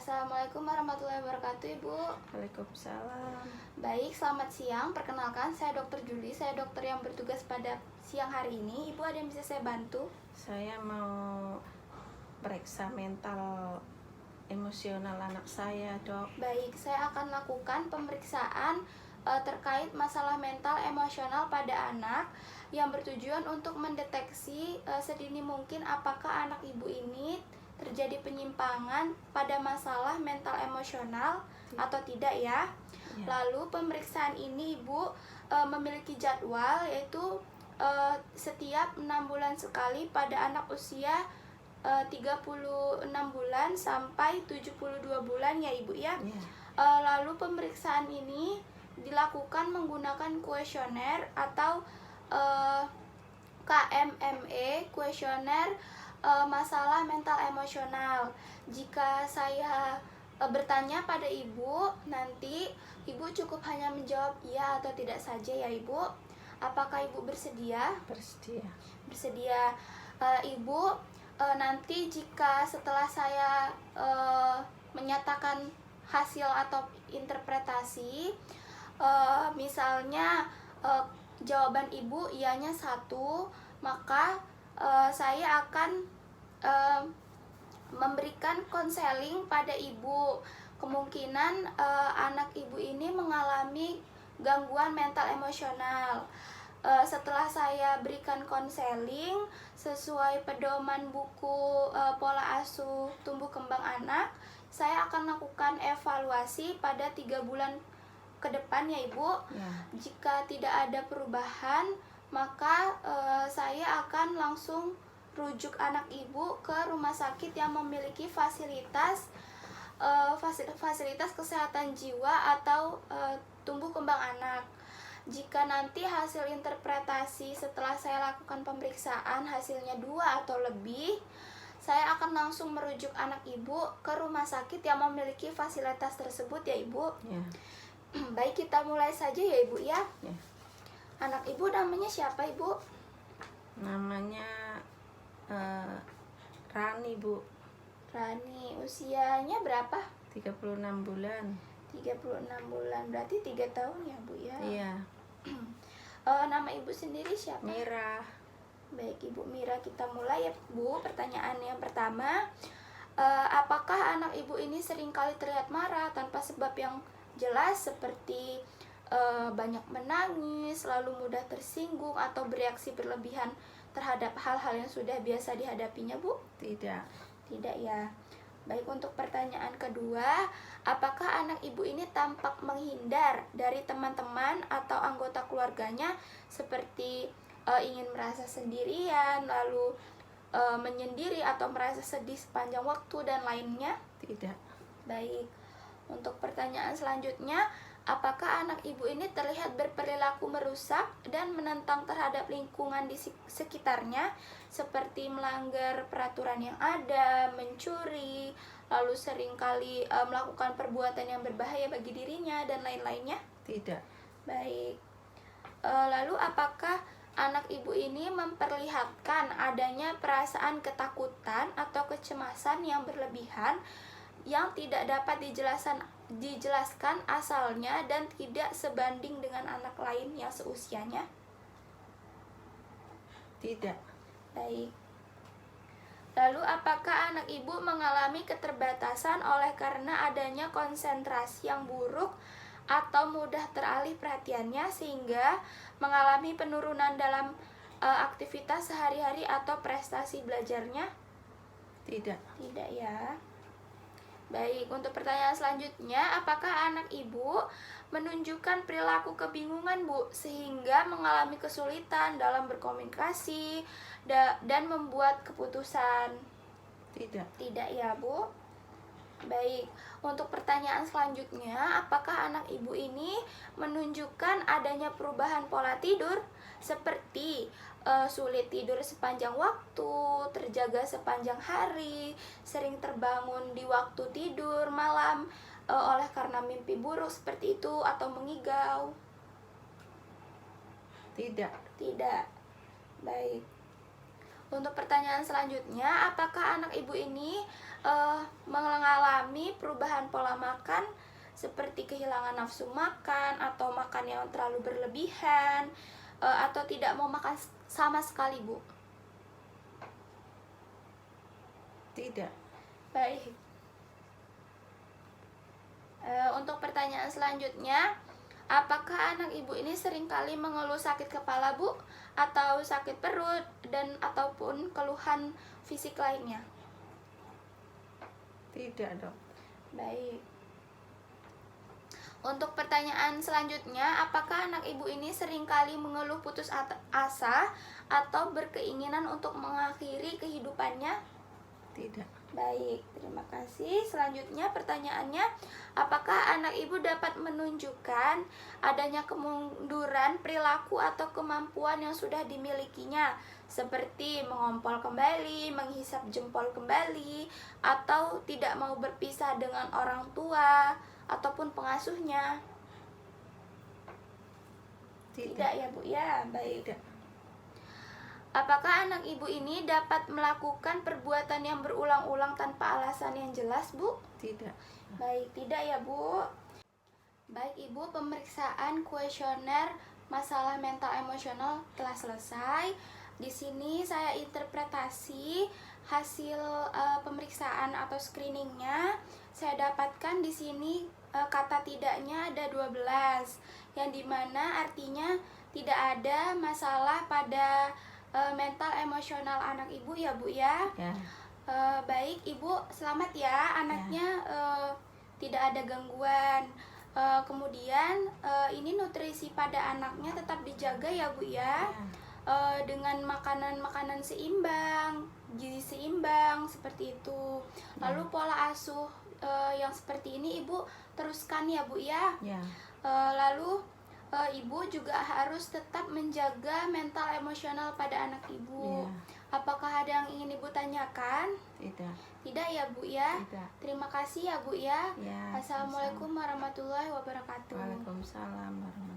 Assalamualaikum warahmatullahi wabarakatuh, Ibu. Waalaikumsalam. Baik, selamat siang. Perkenalkan, saya Dr. Juli. Saya dokter yang bertugas pada siang hari ini. Ibu ada yang bisa saya bantu? Saya mau periksa mental emosional anak saya, Dok. Baik, saya akan lakukan pemeriksaan terkait masalah mental emosional pada anak yang bertujuan untuk mendeteksi sedini mungkin apakah anak ibu ini terjadi penyimpangan pada masalah mental emosional atau tidak ya. Lalu pemeriksaan ini Ibu memiliki jadwal, yaitu setiap 6 bulan sekali pada anak usia 36 bulan sampai 72 bulan ya Ibu ya. Lalu pemeriksaan ini dilakukan menggunakan kuesioner atau KMME, kuesioner masalah mental emosional. Jika saya bertanya pada Ibu, nanti Ibu cukup hanya menjawab iya atau tidak saja ya Ibu. Apakah Ibu bersedia? Bersedia. Bersedia. Ibu, nanti jika setelah saya menyatakan hasil atau interpretasi, misalnya jawaban Ibu iyanya 1, maka saya akan memberikan konseling pada Ibu. Kemungkinan anak Ibu ini mengalami gangguan mental emosional. Setelah saya berikan konseling sesuai pedoman buku pola asuh tumbuh kembang anak, saya akan lakukan evaluasi pada 3 bulan ke depan ya Ibu. Jika tidak ada perubahan, maka saya akan langsung rujuk anak Ibu ke rumah sakit yang memiliki fasilitas kesehatan jiwa atau tumbuh kembang anak. Jika nanti hasil interpretasi setelah saya lakukan pemeriksaan hasilnya 2 atau lebih, saya akan langsung merujuk anak Ibu ke rumah sakit yang memiliki fasilitas tersebut ya Ibu. Baik, kita mulai saja ya Ibu ya. Anak Ibu namanya siapa Ibu? Namanya Rani, Bu. Rani, usianya berapa? 36 bulan. 36 bulan, berarti 3 tahun ya Bu ya? Iya. Nama Ibu sendiri siapa? Mira. Baik Ibu Mira, kita mulai ya Bu. Pertanyaan yang pertama, apakah anak Ibu ini seringkali terlihat marah tanpa sebab yang jelas seperti banyak menangis, lalu mudah tersinggung atau bereaksi berlebihan terhadap hal-hal yang sudah biasa dihadapinya Bu? Tidak. Tidak ya. Baik, untuk pertanyaan kedua, apakah anak Ibu ini tampak menghindar dari teman-teman atau anggota keluarganya seperti ingin merasa sendirian, lalu menyendiri atau merasa sedih sepanjang waktu dan lainnya? Tidak. Baik. Untuk pertanyaan selanjutnya, apakah anak Ibu ini terlihat berperilaku merusak dan menentang terhadap lingkungan di sekitarnya, seperti melanggar peraturan yang ada, mencuri, lalu seringkali melakukan perbuatan yang berbahaya bagi dirinya dan lain-lainnya? Tidak. Baik. Lalu apakah anak Ibu ini memperlihatkan adanya perasaan ketakutan atau kecemasan yang berlebihan yang tidak dapat dijelaskan asalnya dan tidak sebanding dengan anak lain yang seusianya? Tidak. Baik. Lalu apakah anak Ibu mengalami keterbatasan oleh karena adanya konsentrasi yang buruk atau mudah teralih perhatiannya sehingga mengalami penurunan dalam aktivitas sehari-hari atau prestasi belajarnya? Tidak. Tidak ya. Baik, untuk pertanyaan selanjutnya, apakah anak Ibu menunjukkan perilaku kebingungan Bu sehingga mengalami kesulitan dalam berkomunikasi dan membuat keputusan? Tidak. Tidak ya Bu. Baik, untuk pertanyaan selanjutnya, apakah anak Ibu ini menunjukkan adanya perubahan pola tidur seperti sulit tidur sepanjang waktu, terjaga sepanjang hari, sering terbangun di waktu tidur malam oleh karena mimpi buruk seperti itu, atau mengigau? Tidak. Tidak. Baik. Untuk pertanyaan selanjutnya, apakah anak Ibu ini mengalami mengalami perubahan pola makan seperti kehilangan nafsu makan atau makan yang terlalu berlebihan atau tidak mau makan sama sekali, Bu? Tidak. Baik. Untuk pertanyaan selanjutnya, apakah anak ibu ini seringkali mengeluh sakit kepala, Bu, atau sakit perut dan ataupun keluhan fisik lainnya? Tidak, Dok. Baik. Untuk pertanyaan selanjutnya, apakah anak ibu ini seringkali mengeluh putus asa atau berkeinginan untuk mengakhiri kehidupannya? Tidak. Baik, terima kasih. Selanjutnya pertanyaannya, apakah anak ibu dapat menunjukkan adanya kemunduran perilaku atau kemampuan yang sudah dimilikinya, seperti mengompol kembali, menghisap jempol kembali, atau tidak mau berpisah dengan orang tua ataupun pengasuhnya? Tidak ya, Bu ya. Baik. Tidak. Apakah anak ibu ini dapat melakukan perbuatan yang berulang-ulang tanpa alasan yang jelas, Bu? Tidak. Baik, tidak ya, Bu. Baik, Ibu, pemeriksaan kuesioner masalah mental emosional telah selesai. Di sini saya interpretasi hasil pemeriksaan atau screeningnya. Saya dapatkan di sini kata tidaknya ada 12, yang dimana artinya tidak ada masalah pada mental emosional anak ibu ya, Bu ya. Ya. Baik, Ibu, selamat ya, anaknya tidak ada gangguan. Kemudian ini nutrisi pada anaknya tetap dijaga ya, Bu ya. Dengan makanan-makanan seimbang, gizi seimbang seperti itu. Lalu pola asuh yang seperti ini Ibu teruskan ya, Bu ya. Ya. Lalu ibu juga harus tetap menjaga mental emosional pada anak ibu. Ya. Apakah ada yang ingin ibu tanyakan? Tidak. Tidak ya, Bu ya. Tidak. Terima kasih ya, Bu ya. Ya. Assalamualaikum warahmatullahi wabarakatuh. Waalaikumsalam warahmatullahi